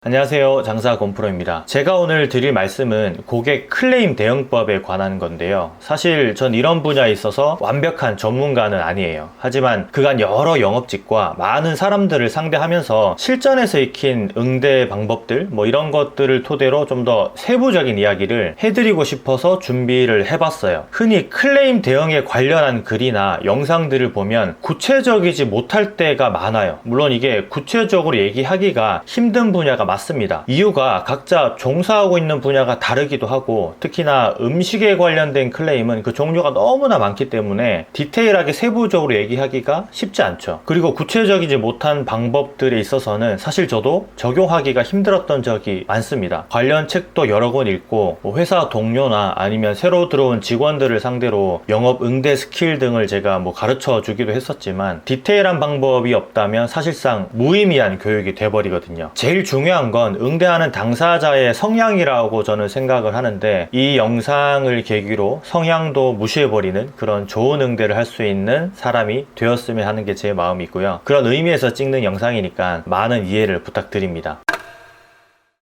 안녕하세요, 장사 건프로입니다. 제가 오늘 드릴 말씀은 고객 클레임 대응법에 관한 건데요. 사실 전 이런 분야에 있어서 완벽한 전문가는 아니에요. 하지만 그간 여러 영업직과 많은 사람들을 상대하면서 실전에서 익힌 응대 방법들 이런 것들을 토대로 좀 더 세부적인 이야기를 해드리고 싶어서 준비를 해봤어요. 흔히 클레임 대응에 관련한 글이나 영상들을 보면 구체적이지 못할 때가 많아요. 물론 이게 구체적으로 얘기하기가 힘든 분야가 맞습니다. 이유가 각자 종사하고 있는 분야가 다르기도 하고, 특히나 음식에 관련된 클레임은 그 종류가 너무나 많기 때문에 디테일하게 세부적으로 얘기하기가 쉽지 않죠. 그리고 구체적이지 못한 방법들에 있어서는 사실 저도 적용하기가 힘들었던 적이 많습니다. 관련 책도 여러 권 읽고 회사 동료나 아니면 새로 들어온 직원들을 상대로 영업 응대 스킬 등을 제가 가르쳐 주기도 했었지만, 디테일한 방법이 없다면 사실상 무의미한 교육이 돼버리거든요. 제일 중요한 건 응대하는 당사자의 성향이라고 저는 생각을 하는데, 이 영상을 계기로 성향도 무시해버리는 그런 좋은 응대를 할 수 있는 사람이 되었으면 하는 게 제 마음이고요. 그런 의미에서 찍는 영상이니까 많은 이해를 부탁드립니다.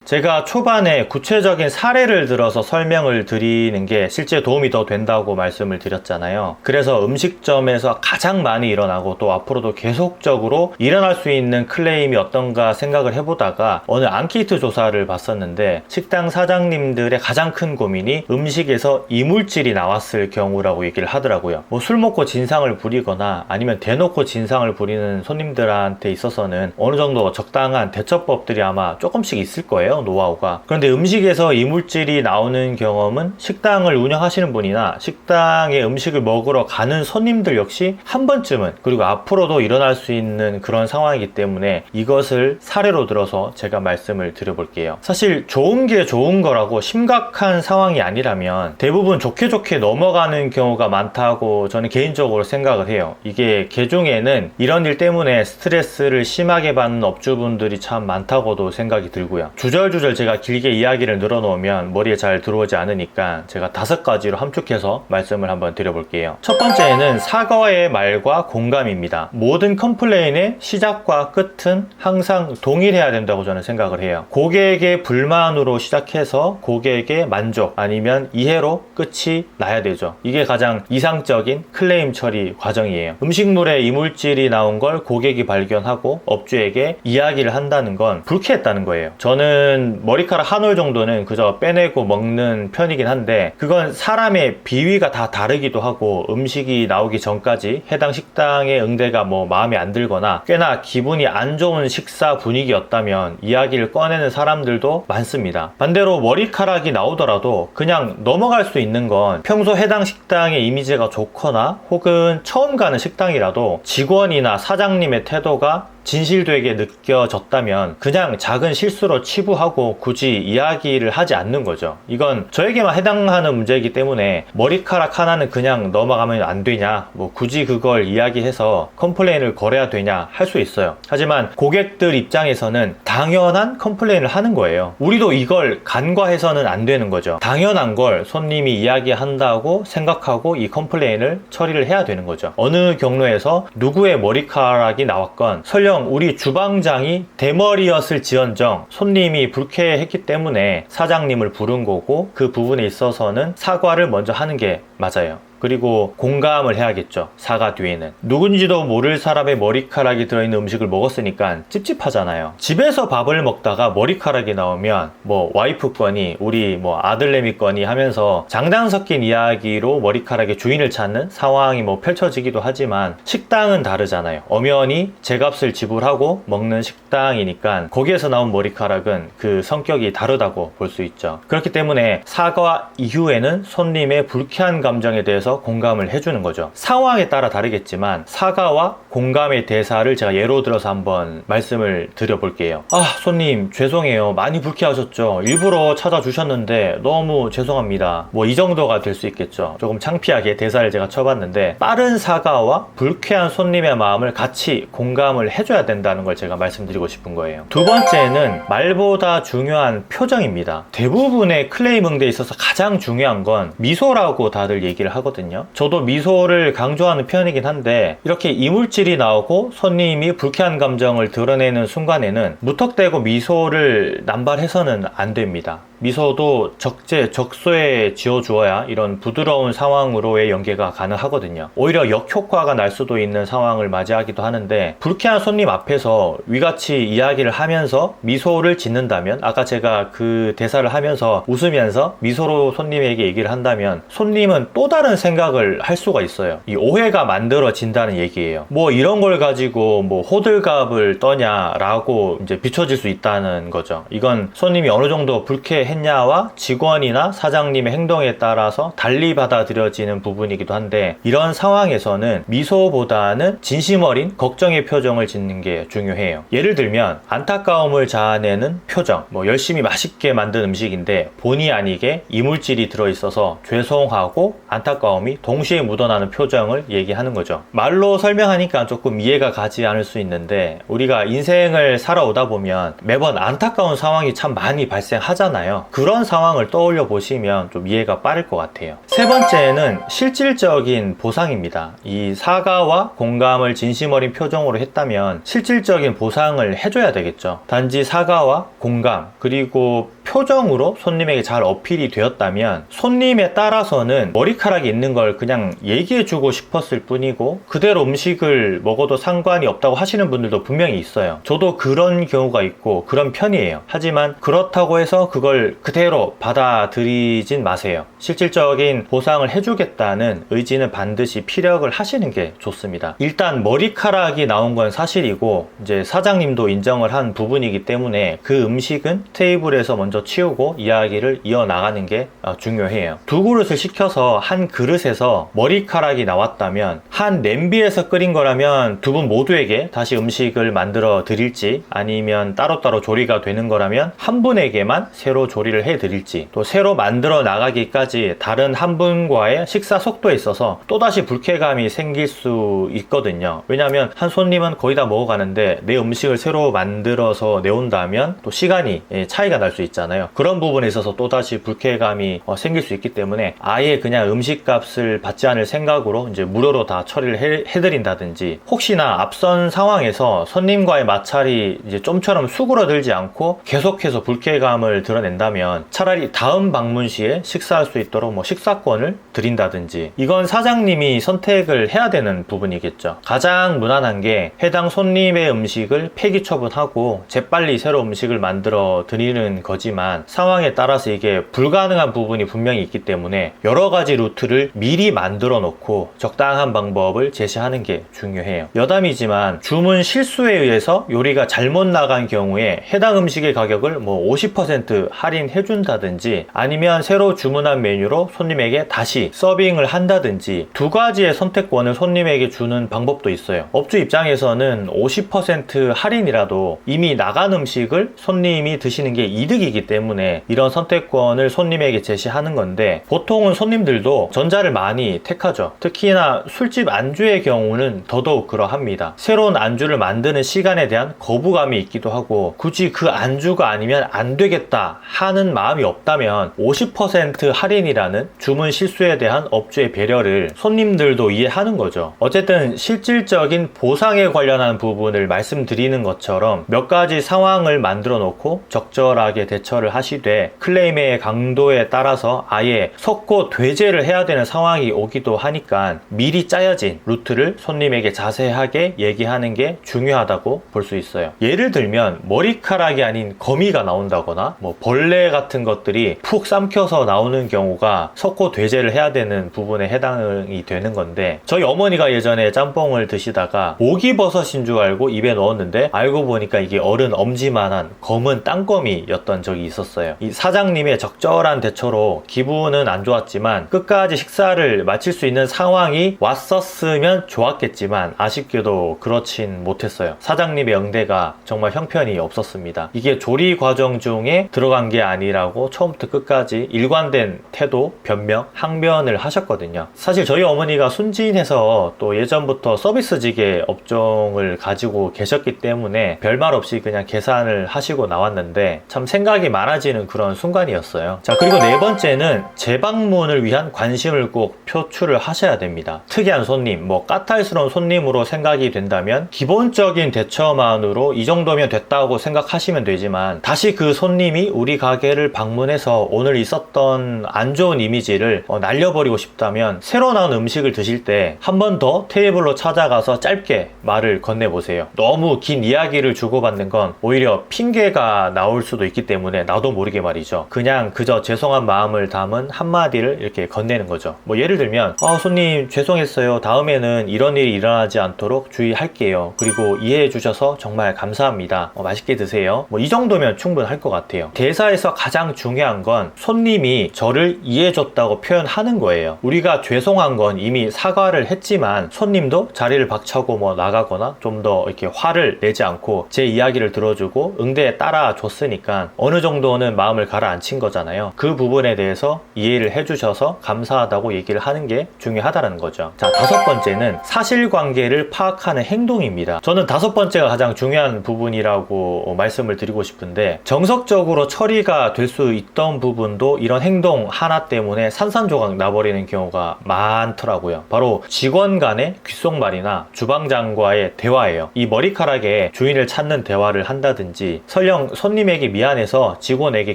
제가 초반에 구체적인 사례를 들어서 설명을 드리는 게 실제 도움이 더 된다고 말씀을 드렸잖아요. 그래서 음식점에서 가장 많이 일어나고 또 앞으로도 계속적으로 일어날 수 있는 클레임이 어떤가 생각을 해보다가 어느 앙케이트 조사를 봤었는데, 식당 사장님들의 가장 큰 고민이 음식에서 이물질이 나왔을 경우라고 얘기를 하더라고요. 술 먹고 진상을 부리거나 아니면 대놓고 진상을 부리는 손님들한테 있어서는 어느 정도 적당한 대처법들이 아마 조금씩 있을 거예요, 노하우가. 그런데 음식에서 이물질이 나오는 경험은 식당을 운영하시는 분이나 식당에 음식을 먹으러 가는 손님들 역시 한 번쯤은, 그리고 앞으로도 일어날 수 있는 그런 상황이기 때문에 이것을 사례로 들어서 제가 말씀을 드려볼게요. 사실 좋은 게 좋은 거라고 심각한 상황이 아니라면 대부분 좋게 넘어가는 경우가 많다고 저는 개인적으로 생각을 해요. 이게 개중에는 이런 일 때문에 스트레스를 심하게 받는 업주분들이 참 많다고도 생각이 들고요. 주절주절 제가 길게 이야기를 늘어놓으면 머리에 잘 들어오지 않으니까 제가 5가지로 함축해서 말씀을 한번 드려볼게요. 첫 번째는 사과의 말과 공감입니다. 모든 컴플레인의 시작과 끝은 항상 동일해야 된다고 저는 생각을 해요. 고객의 불만으로 시작해서 고객의 만족 아니면 이해로 끝이 나야 되죠. 이게 가장 이상적인 클레임 처리 과정이에요. 음식물에 이물질이 나온 걸 고객이 발견하고 업주에게 이야기를 한다는 건 불쾌했다는 거예요. 저는 머리카락 한 올 정도는 그저 빼내고 먹는 편이긴 한데, 그건 사람의 비위가 다 다르기도 하고 음식이 나오기 전까지 해당 식당의 응대가 마음에 안 들거나 꽤나 기분이 안 좋은 식사 분위기였다면 이야기를 꺼내는 사람들도 많습니다. 반대로 머리카락이 나오더라도 그냥 넘어갈 수 있는 건 평소 해당 식당의 이미지가 좋거나 혹은 처음 가는 식당이라도 직원이나 사장님의 태도가 진실되게 느껴졌다면 그냥 작은 실수로 치부하고 굳이 이야기를 하지 않는 거죠. 이건 저에게만 해당하는 문제이기 때문에 머리카락 하나는 그냥 넘어가면 안 되냐, 굳이 그걸 이야기해서 컴플레인을 걸어야 되냐 할 수 있어요. 하지만 고객들 입장에서는 당연한 컴플레인을 하는 거예요. 우리도 이걸 간과해서는 안 되는 거죠. 당연한 걸 손님이 이야기한다고 생각하고 이 컴플레인을 처리를 해야 되는 거죠. 어느 경로에서 누구의 머리카락이 나왔건 설령 우리 주방장이 대머리였을 지언정 손님이 불쾌했기 때문에 사장님을 부른 거고, 그 부분에 있어서는 사과를 먼저 하는 게 맞아요. 그리고 공감을 해야겠죠. 사과 뒤에는 누군지도 모를 사람의 머리카락이 들어있는 음식을 먹었으니까 찝찝하잖아요. 집에서 밥을 먹다가 머리카락이 나오면 와이프 거니 우리 아들내미 거니 하면서 장단 섞인 이야기로 머리카락의 주인을 찾는 상황이 펼쳐지기도 하지만, 식당은 다르잖아요. 엄연히 제값을 지불하고 먹는 식당이니까 거기에서 나온 머리카락은 그 성격이 다르다고 볼 수 있죠. 그렇기 때문에 사과 이후에는 손님의 불쾌한 감정에 대해서 공감을 해주는 거죠. 상황에 따라 다르겠지만 사과와 공감의 대사를 제가 예로 들어서 한번 말씀을 드려볼게요. 손님 죄송해요. 많이 불쾌하셨죠? 일부러 찾아주셨는데 너무 죄송합니다. 이 정도가 될 수 있겠죠. 조금 창피하게 대사를 제가 쳐봤는데, 빠른 사과와 불쾌한 손님의 마음을 같이 공감을 해줘야 된다는 걸 제가 말씀드리고 싶은 거예요. 두 번째는 말보다 중요한 표정입니다. 대부분의 클레임 응대에 있어서 가장 중요한 건 미소라고 다들 얘기를 하거든요. 하거든요. 저도 미소를 강조하는 편이긴 한데 이렇게 이물질이 나오고 손님이 불쾌한 감정을 드러내는 순간에는 무턱대고 미소를 남발해서는 안 됩니다. 미소도 적소에 지어주어야 이런 부드러운 상황으로의 연계가 가능하거든요. 오히려 역효과가 날 수도 있는 상황을 맞이하기도 하는데, 불쾌한 손님 앞에서 위같이 이야기를 하면서 미소를 짓는다면, 아까 제가 그 대사를 하면서 웃으면서 미소로 손님에게 얘기를 한다면 손님은 또 다른 생각을 할 수가 있어요. 이 오해가 만들어진다는 얘기예요. 뭐 이런 걸 가지고 뭐 호들갑을 떠냐라고 이제 비춰질 수 있다는 거죠. 이건 손님이 어느 정도 불쾌했냐와 직원이나 사장님의 행동에 따라서 달리 받아들여지는 부분이기도 한데, 이런 상황에서는 미소보다는 진심 어린 걱정의 표정을 짓는 게 중요해요. 예를 들면 안타까움을 자아내는 표정, 뭐 열심히 맛있게 만든 음식인데 본의 아니게 이물질이 들어있어서 죄송하고 안타까움이 동시에 묻어나는 표정을 얘기하는 거죠. 말로 설명하니까 조금 이해가 가지 않을 수 있는데, 우리가 인생을 살아오다 보면 매번 안타까운 상황이 참 많이 발생하잖아요. 그런 상황을 떠올려 보시면 좀 이해가 빠를 것 같아요. 세 번째는 실질적인 보상입니다. 이 사과와 공감을 진심 어린 표정으로 했다면 실질적인 보상을 해줘야 되겠죠. 단지 사과와 공감 그리고 표정으로 손님에게 잘 어필이 되었다면 손님에 따라서는 머리카락이 있는 걸 그냥 얘기해주고 싶었을 뿐이고 그대로 음식을 먹어도 상관이 없다고 하시는 분들도 분명히 있어요. 저도 그런 경우가 있고 그런 편이에요. 하지만 그렇다고 해서 그걸 그대로 받아들이진 마세요. 실질적인 보상을 해주겠다는 의지는 반드시 피력을 하시는 게 좋습니다. 일단 머리카락이 나온 건 사실이고 이제 사장님도 인정을 한 부분이기 때문에 그 음식은 테이블에서 먼저 치우고 이야기를 이어나가는 게 중요해요. 두 그릇을 시켜서 한 그릇에서 머리카락이 나왔다면 한 냄비에서 끓인 거라면 두 분 모두에게 다시 음식을 만들어 드릴지, 아니면 따로따로 조리가 되는 거라면 한 분에게만 새로 조리를 해 드릴지, 또 새로 만들어 나가기까지 다른 한 분과의 식사 속도에 있어서 또다시 불쾌감이 생길 수 있거든요. 왜냐하면 한 손님은 거의 다 먹어가는데 내 음식을 새로 만들어서 내온다면 또 시간이 차이가 날 수 있잖아요. 그런 부분에 있어서 또다시 불쾌감이 생길 수 있기 때문에 아예 그냥 음식값을 받지 않을 생각으로 이제 무료로 다 처리를 해드린다든지, 혹시나 앞선 상황에서 손님과의 마찰이 이제 좀처럼 수그러들지 않고 계속해서 불쾌감을 드러낸다면 차라리 다음 방문 시에 식사할 수 있도록 뭐 식사권을 드린다든지, 이건 사장님이 선택을 해야 되는 부분이겠죠. 가장 무난한 게 해당 손님의 음식을 폐기 처분하고 재빨리 새로 음식을 만들어 드리는 거지만, 상황에 따라서 이게 불가능한 부분이 분명히 있기 때문에 여러 가지 루트를 미리 만들어 놓고 적당한 방법을 제시하는 게 중요해요. 여담이지만 주문 실수에 의해서 요리가 잘못 나간 경우에 해당 음식의 가격을 뭐 50% 할인해 준다든지, 아니면 새로 주문한 메뉴로 손님에게 다시 서빙을 한다든지, 두 가지의 선택권을 손님에게 주는 방법도 있어요. 업주 입장에서는 50% 할인이라도 이미 나간 음식을 손님이 드시는 게 이득이기 때문에 이런 선택권을 손님에게 제시하는 건데, 보통은 손님들도 전자를 많이 택하죠. 특히나 술집 안주의 경우는 더더욱 그러합니다. 새로운 안주를 만드는 시간에 대한 거부감이 있기도 하고, 굳이 그 안주가 아니면 안 되겠다 하는 마음이 없다면 50% 할인이라는 주문 실수에 대한 업주의 배려를 손님들도 이해하는 거죠. 어쨌든 실질적인 보상에 관련한 부분을 말씀드리는 것처럼 몇 가지 상황을 만들어 놓고 적절하게 대처를 하시되, 클레임의 강도에 따라서 아예 석고 퇴제를 해야 되는 상황이 오기도 하니까 미리 짜여진 루트를 손님에게 자세하게 얘기하는 게 중요하다고 볼 수 있어요. 예를 들면 머리카락이 아닌 거미가 나온다거나 뭐 벌레 같은 것들이 푹 삼켜서 나오는 경우가 석고 퇴제를 해야 되는 부분에 해당이 되는 건데, 저희 어머니가 예전에 짬뽕을 드시다가 목이버섯인 줄 알고 입에 넣었는데 알고 보니까 이게 어른 엄지만한 검은 땅거미였던 적이 있었어요. 이 사장님의 적절한 대처로 기분은 안 좋았지만 끝까지 식사를 마칠 수 있는 상황이 왔었으면 좋았겠지만 아쉽게도 그렇진 못했어요. 사장님의 응대가 정말 형편이 없었습니다. 이게 조리 과정 중에 들어간 게 아니라고 처음부터 끝까지 일관된 태도, 변명, 항변을 하셨거든요. 사실 저희 어머니가 순진해서 또 예전부터 서비스직의 업종을 가지고 계셨기 때문에 별말 없이 그냥 계산을 하시고 나왔는데, 참 생각이 많아지는 그런 순간이었어요. 자, 그리고 네 번째는 재방문을 위한 관심을 꼭 표출을 하셔야 됩니다. 특이한 손님, 뭐 까탈스러운 손님으로 생각이 된다면 기본적인 대처만으로 이 정도면 됐다고 생각하시면 되지만, 다시 그 손님이 우리 가게를 방문해서 오늘 있었던 안 좋은 이미지를 날려버리고 싶다면 새로 나온 음식을 드실 때 한 번 더 테이블로 찾아가서 짧게 말을 건네보세요. 너무 긴 이야기를 주고받는 건 오히려 핑계가 나올 수도 있기 때문에, 나도 모르게 말이죠, 그냥 그저 죄송한 마음을 담은 한마디를 이렇게 건네는 거죠. 뭐 예를 들면 손님 죄송했어요. 다음에는 이런 일이 일어나지 않도록 주의할게요. 그리고 이해해 주셔서 정말 감사합니다. 맛있게 드세요. 뭐 이 정도면 충분할 것 같아요. 대사에서 가장 중요한 건 손님이 저를 이해해 줬다고 표현하는 거예요. 우리가 죄송한 건 이미 사과를 했지만 손님도 자리를 박차고 뭐 나가거나 좀 더 이렇게 화를 내지 않고 제 이야기를 들어주고 응대에 따라 줬으니까 어느 정도는 마음을 가라앉힌 거잖아요. 그 부분에 대해서 이해를 해주셔서 감사하다고 얘기를 하는 게 중요하다는 거죠. 자, 다섯 번째는 사실관계를 파악하는 행동입니다. 저는 다섯 번째가 가장 중요한 부분이라고 말씀을 드리고 싶은데, 정석적으로 처리가 될 수 있던 부분도 이런 행동 하나 때문에 산산조각 나버리는 경우가 많더라고요. 바로 직원 간의 귓속말이나 주방장과의 대화예요. 이 머리카락에 주인을 찾는 대화를 한다든지, 설령 손님에게 미안해서 직원에게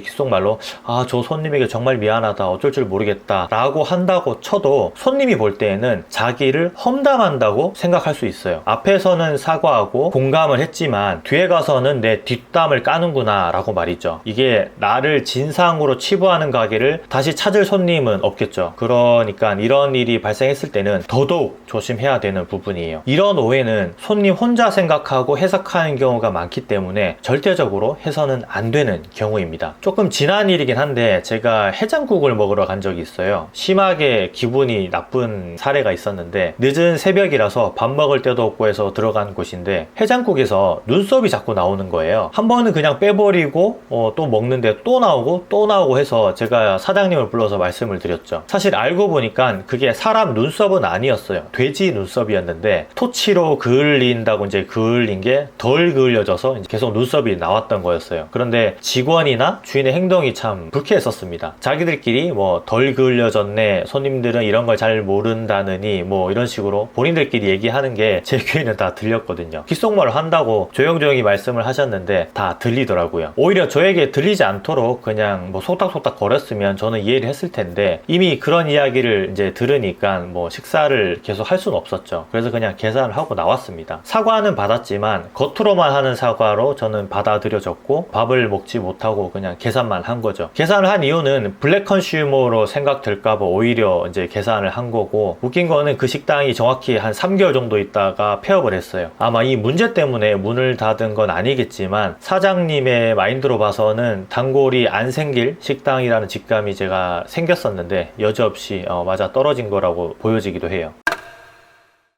귓속말로 저 손님에게 정말 미안하다, 어쩔 줄 모르겠다 라고 한다고 쳐도 손님이 볼 때에는 자기를 험담한다고 생각할 수 있어요. 앞에서는 사과하고 공감을 했지만 뒤에 가서는 내 뒷담을 까는구나 라고 말이죠. 이게 나를 진상으로 치부하는 가게를 다시 찾을 손님은 없겠죠. 그러니까 이런 일이 발생했을 때는 더더욱 조심해야 되는 부분이에요. 이런 오해는 손님 혼자 생각하고 해석하는 경우가 많기 때문에 절대적으로 해서는 안 되는 경우입니다. 조금 지난 일이긴 한데, 제가 해장국을 먹으러 간 적이 있어요. 심하게 기분이 나쁜 사례가 있었는데, 늦은 새벽이라서 밥 먹을 데도 없고 해서 들어간 곳인데 해장국에서 눈썹이 자꾸 나오는 거예요. 한 번은 그냥 빼버리고 또 먹는데 또 나오고 해서 제가 사장님을 불러서 말씀을 드렸죠. 사실 알고 보니까 그게 사람 눈썹은 아니었어요. 돼지 눈썹이었는데 토치로 그을린다고 이제 그을린 게 덜 그을려져서 계속 눈썹이 나왔던 거였어요. 그런데 직원이나 주인의 행동이 참 불쾌했었습니다. 자기들끼리 뭐 덜 그을려졌네, 손님들은 이런 걸 잘 모른다느니 뭐 이런 식으로 본인들끼리 얘기하는 게 제 귀에는 다 들렸거든요. 귓속말을 한다고 조용조용히 말씀을 하셨는데 다 들리더라고요. 오히려 저에게 들리지 않도록 그냥 뭐 속닥속닥 거렸으면 저는 이해를 했을 텐데, 이미 그런 이야기를 이제 들으니까 뭐 식사를 계속 할 수는 없었죠. 그래서 그냥 계산을 하고 나왔습니다. 사과는 받았지만 겉으로만 하는 사과로 저는 받아들여졌고, 밥을 먹지 못하고 그냥 계산만 한 거죠. 계산을 한 이유는 블랙 컨슈머로 생각될까봐 오히려 이제 계산을 한 거고, 웃긴 거는 그 식당이 정확히 한 3개월 정도 있다가 폐업을 했어요. 아마 이 문제 때문에 문을 닫은 건 아니겠지만 사장님의 마인드로 봐서는 단골이 안 생길 식당이라는 직감이 제가 생겼었는데 여지없이 맞아 떨어진 거라고 보여지기도 해요.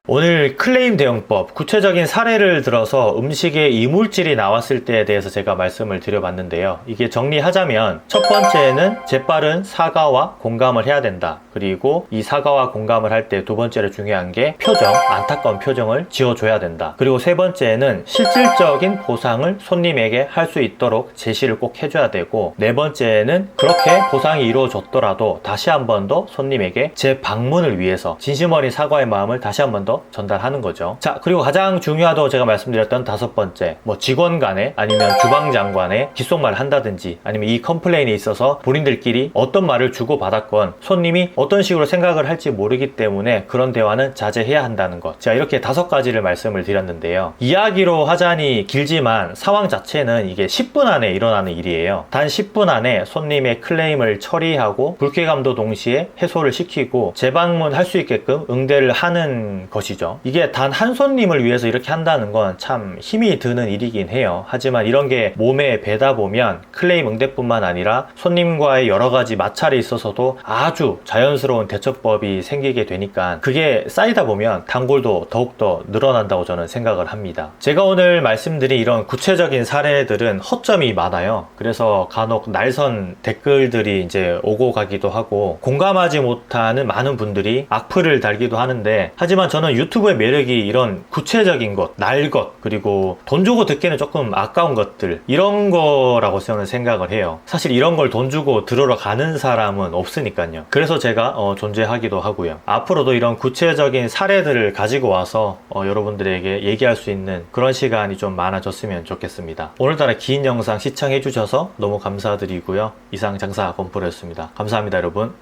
오늘 클레임 대응법, 구체적인 사례를 들어서 음식에 이물질이 나왔을 때에 대해서 제가 말씀을 드려봤는데요. 이게 정리하자면 첫 번째는 재빠른 사과와 공감을 해야 된다. 그리고 이 사과와 공감을 할 때 두 번째로 중요한 게 표정, 안타까운 표정을 지어줘야 된다. 그리고 세 번째는 실질적인 보상을 손님에게 할 수 있도록 제시를 꼭 해줘야 되고, 네 번째는 그렇게 보상이 이루어졌더라도 다시 한 번 더 손님에게 재방문을 위해서 진심 어린 사과의 마음을 다시 한 번 더 전달하는 거죠. 자, 그리고 가장 중요하다고 제가 말씀드렸던 다섯 번째, 뭐 직원 간에 아니면 주방장 간에 귓속말을 한다든지, 아니면 이 컴플레인에 있어서 본인들끼리 어떤 말을 주고받았건 손님이 어떤 식으로 생각을 할지 모르기 때문에 그런 대화는 자제해야 한다는 것. 제가 이렇게 5가지를 말씀을 드렸는데요. 이야기로 하자니 길지만 상황 자체는 이게 10분 안에 일어나는 일이에요. 단 10분 안에 손님의 클레임을 처리하고 불쾌감도 동시에 해소를 시키고 재방문할 수 있게끔 응대를 하는 것이죠. 이게 단 한 손님을 위해서 이렇게 한다는 건 참 힘이 드는 일이긴 해요. 하지만 이런 게 몸에 배다 보면 클레임 응대뿐만 아니라 손님과의 여러 가지 마찰에 있어서도 아주 자연스럽게 자연스러운 대처법이 생기게 되니까 그게 쌓이다 보면 단골도 더욱더 늘어난다고 저는 생각을 합니다. 제가 오늘 말씀드린 이런 구체적인 사례들은 허점이 많아요. 그래서 간혹 날선 댓글들이 이제 오고 가기도 하고 공감하지 못하는 많은 분들이 악플을 달기도 하는데, 하지만 저는 유튜브의 매력이 이런 구체적인 것, 날 것, 그리고 돈 주고 듣기는 조금 아까운 것들, 이런 거라고 저는 생각을 해요. 사실 이런 걸 돈 주고 들으러 가는 사람은 없으니까요. 그래서 제가 존재하기도 하고요. 앞으로도 이런 구체적인 사례들을 가지고 와서 여러분들에게 얘기할 수 있는 그런 시간이 좀 많아졌으면 좋겠습니다. 오늘따라 긴 영상 시청해 주셔서 너무 감사드리고요. 이상 장사 건프로였습니다. 감사합니다, 여러분.